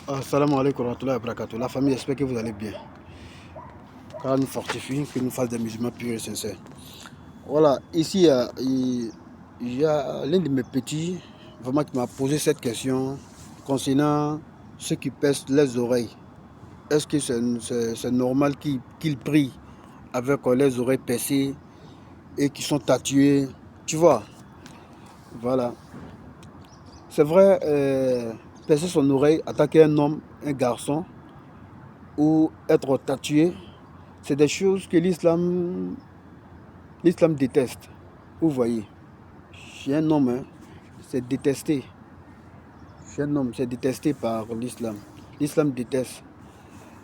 Assalamu alaikum warahmatullahi wabarakatuh. La famille, j'espère que vous allez bien. Car nous fortifie, que nous fasse des musulmans purs et sincères. Voilà, ici, il y a l'un de mes petits vraiment qui m'a posé cette question concernant ceux qui pèsent les oreilles. Est-ce que c'est normal qu'ils prient avec les oreilles percées et qui sont tatoués? Tu vois, voilà. C'est vrai, percer son oreille, attaquer un homme, un garçon, ou être tatoué, c'est des choses que l'islam déteste. Vous voyez, chez un homme, hein, c'est détesté. Chez un homme, c'est détesté par l'islam. L'islam déteste.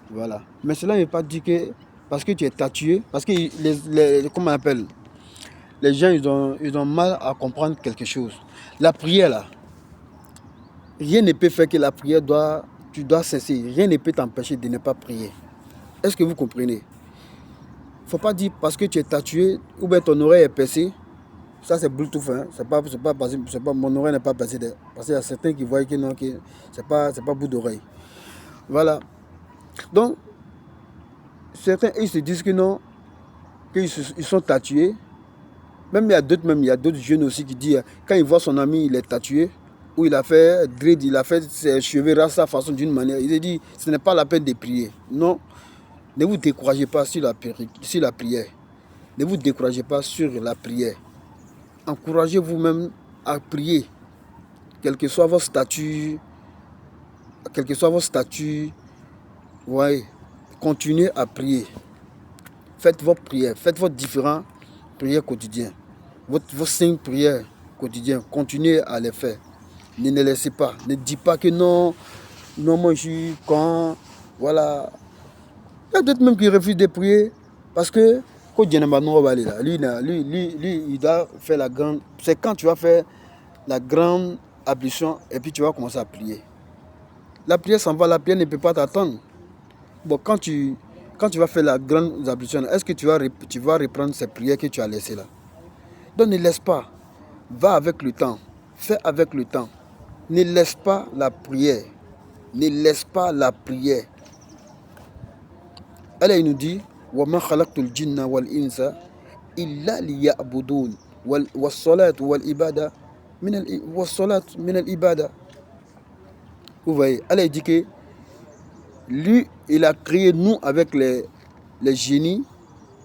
Voilà. Mais cela ne veut pas dire que parce que tu es tatoué, parce que comment on appelle, les gens ils ont mal à comprendre quelque chose. La prière là, rien ne peut faire que la prière tu dois cesser. Rien ne peut t'empêcher de ne pas prier. Est-ce que vous comprenez? Faut pas dire parce que tu es tatoué ou bien ton oreille est percée. Ça c'est Bluetooth, hein. Mon oreille n'est pas percée. Parce qu'il y a certains qui voient que non, que c'est pas bout d'oreille. Voilà. Donc, certains ils se disent que non, ils sont tatoués. Même il y a d'autres jeunes aussi qui disent, quand ils voient son ami, il est tatoué, ou il a fait dread, il a fait ses cheveux rasta façon d'une manière, il se dit, ce n'est pas la peine de prier. Non, ne vous découragez pas sur la prière. Ne vous découragez pas sur la prière. Encouragez vous-même à prier, quel que soit votre statut, quel que soit votre statut, ouais, continuez à prier. Faites votre prière, faites votre différent prière quotidien. Vos 5 prières quotidiennes, continuez à les faire. Ne les laissez pas. Ne dites pas que non, non, moi je suis quand, voilà. Il y a d'autres même qui refusent de prier parce que quand lui, il doit faire la grande. C'est quand tu vas faire la grande ablution et puis tu vas commencer à prier. La prière s'en va, la prière ne peut pas t'attendre. Bon, quand tu vas faire la grande ablution, est-ce que tu vas reprendre ces prières que tu as laissées là? Donc ne laisse pas. Va avec le temps. Fais avec le temps. Ne laisse pas la prière. Ne laisse pas la prière. Allah il nous dit وَمَا خَلَقْتُ الْجِنَّ وَالْإِنسَ إِلَّا لِيَعْبُدُونَ وَالصَّلَاةُ وَالْإِبَادَةُ مِنَ الْإِبَادَةِ. Vous voyez, Allah il dit que lui, il a créé nous avec les génies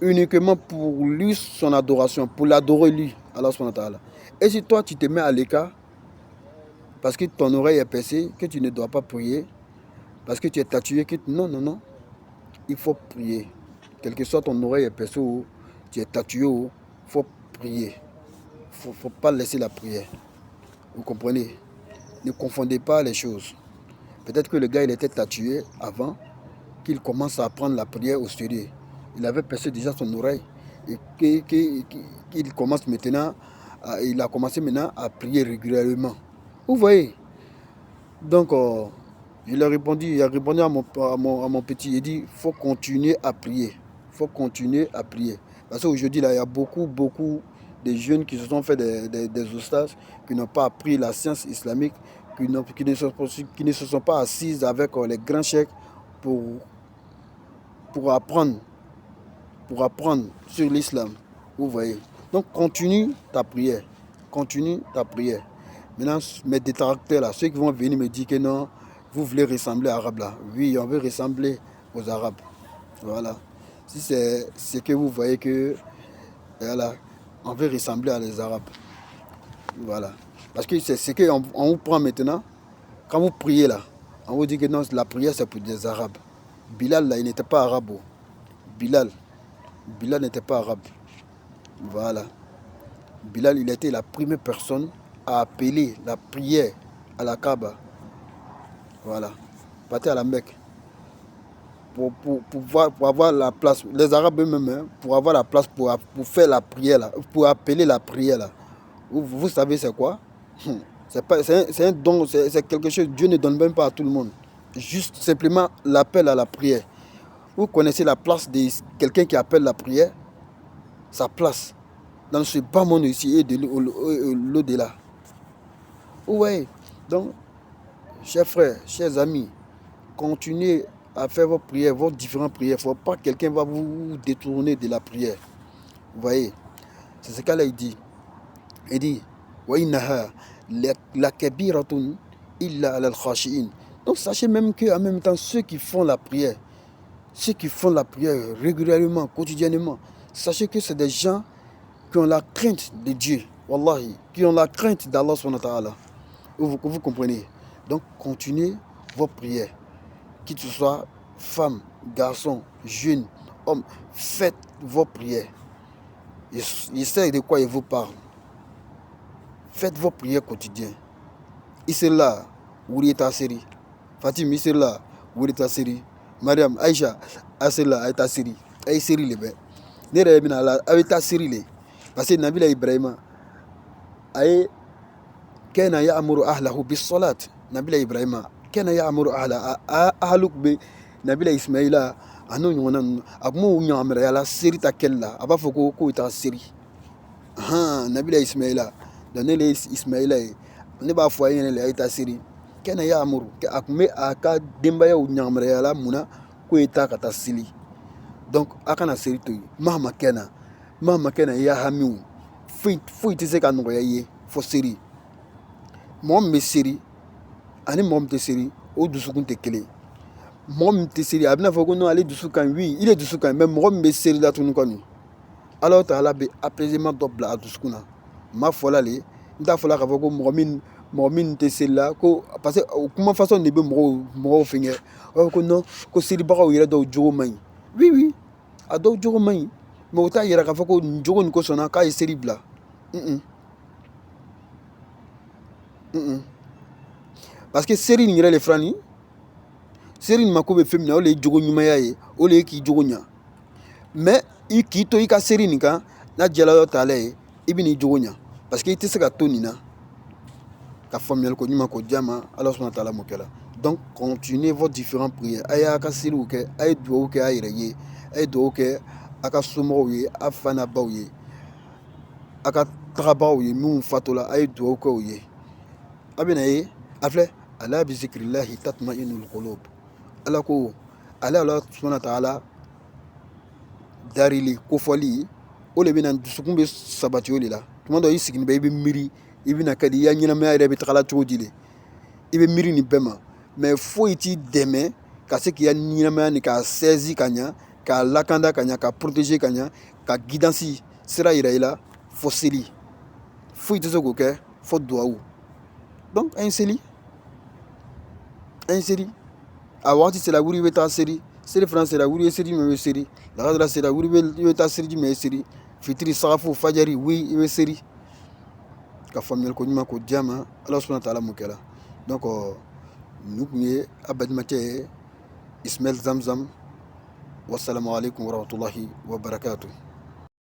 uniquement pour lui, son adoration, pour l'adorer lui, Allah subhanahu wa ta'ala. Et si toi, tu te mets à l'écart, parce que ton oreille est percée, que tu ne dois pas prier, parce que tu es tatoué, non, non, non, il faut prier. Quel que soit ton oreille est percée ou tu es tatoué, il faut prier. Il ne faut pas laisser la prière. Vous comprenez? Ne confondez pas les choses. Peut-être que le gars, il était tatoué avant qu'il commence à prendre la prière au sérieux. Il avait percé déjà son oreille et qu'il commence maintenant, il a commencé maintenant à prier régulièrement. Vous voyez? Donc, il a répondu à mon petit, il dit, il faut continuer à prier. Il faut continuer à prier. Parce qu'aujourd'hui, là, il y a beaucoup de jeunes qui se sont fait des ostages, qui n'ont pas appris la science islamique, qui ne se sont pas assises avec les grands cheikhs pour, pour apprendre sur l'islam. Vous voyez. Donc, continue ta prière. Continue ta prière. Maintenant, mes détracteurs là, ceux qui vont venir me dire que non, vous voulez ressembler aux Arabes là. Oui, on veut ressembler aux Arabes. Voilà. Si c'est ce que vous voyez que, voilà, on veut ressembler à les Arabes. Voilà. Parce que c'est ce qu'on vous prend maintenant. Quand vous priez là, on vous dit que non, la prière c'est pour des Arabes. Bilal là, il n'était pas arabe. Bilal. Bilal n'était pas arabe. Voilà. Bilal, il était la première personne à appeler la prière à la Kaaba. Voilà. Partez à la Mecque. Pour avoir la place, les Arabes eux-mêmes, hein, pour avoir la place pour faire la prière, là, pour appeler la prière. Là. Vous savez c'est quoi? C'est un don, c'est quelque chose que Dieu ne donne même pas à tout le monde. Juste simplement l'appel à la prière. Vous connaissez la place de quelqu'un qui appelle la prière? Sa place dans ce bas monde ici et de l'au-delà. Oui, donc, chers frères, chers amis, continuez à faire vos prières, vos différentes prières. Il ne faut pas que quelqu'un va vous détourner de la prière. Vous voyez, c'est ce qu'Allah dit. Il dit, وَإِنَّهَا لَكَبِيرَةٌ إِلَّا عَلَى الْخَاشِعِينَ. Donc sachez même qu'en même temps, ceux qui font la prière régulièrement, quotidiennement, sachez que c'est des gens qui ont la crainte de Dieu, wallahi, qui ont la crainte d'Allah subhanahu wa ta'ala. Vous comprenez? Donc continuez vos prières, qu'il soit femme, garçon, jeune, homme, faites vos prières. Je sais de quoi il vous parle. Faites vos prières quotidiennes. Isela, Wurita Seri. Fatim, Isela, Wurita Seri. Mariam, Aïcha, Asela, Aïta Seri. Aïe Seri le bé. Nere Mina la, Aïta Seri le. Parce que Nabila Ibrahima, Aïe, Kena ya amuru ahlahu bis salat. Nabila Ibrahima, Kena ya amuru ahluk be. Nabila Ismaïla, Anou Yonan, Abmou Yamra, la Seri Takella, Abafoko, Kouita Seri. Nabila Ismaïla. Donnez-les Ismaïla, ne b'a foyer les aïta siri. Kena ya amuru, que akme aka dembaya ou nyamre la muna, ko eta kata sili. Donc, akana siri to, mahma kena ya hamiu. Fui te se ka no ye, fo siri. Mom me siri, ani mom te siri, o dusukun te kele. Mom te siri, abna fogo no ale dusukan, oui, il est dusukan, mais mom me siri la tunu konu. Alors, tu as la apaisement double à duskuna. Ma fola le nda fola ka fɔ ko mɔgɔ min tɛ seli la ko parce que o kuma façon de bɛ mɔgɔw fɛngɛ o ko non ko selibagaw yɛrɛ dɔw jogo man ɲi oui a dɔw jogo man ɲi mais o t'a yira k'a fɔ ko nin jogo nin kosɔn k'a ye seli bila parce que seli nin yɛrɛ le filɛ nin seli nin mako bɛ fɛn min na o de ye jogo ɲumanya ye o de ye k'i jogo ɲa mais i k'i to i ka seli nin kan n'a jɛla dɔ t'ala ye i bɛ n'i jogo ɲa parce que tu sais que tu nina ka famille ko nyuma ko jama Allah subhanahu wa ta'ala mokela. Donc continuez vos différentes prières aya ka siru ke ay duo ke ay reye ay duo ke aka sumo ye afana bawye aka trabaw ye mun fatola ay duo ko ye abina ye afle ala bi zikrillah tatma'innul qulub ala ko Allah subhanahu wa ta'ala darili ko foli o le bina dusukun be sabati o le la tuma dɔ i sigini bɛ i bɛ miiri i bɛna ka di i ya ɲɛnamaya yɛrɛ bɛ tagala cogo di le i bɛ miiri nin bɛɛ ma mais foyi t'i dɛmɛ ka se k'i ya ɲɛnamaya nin k'a sɛzi ka ɲa k'a lakanda ka ɲa k'a protéger ka ɲa ka guidance sira yira i la fo seli foyi tɛ se k'o kɛ fo duwawu donc an ye seli a waati sera wuri i bɛ taa seli fana sera wuri i ye seli jumɛn i bɛ seli lagadara sera wuri i bɛ taa seli jumɛn i ye seli fitiri sagafu fajari oui i bɛ seli ka faamuyali ko ɲuman ko diya ma Ala subhanahu wa ta'ala mun kɛra donc nin tun ye a balimakɛ ye Ismail Zamzam wassalamu alaikum warahmatullahi wabarakatuh.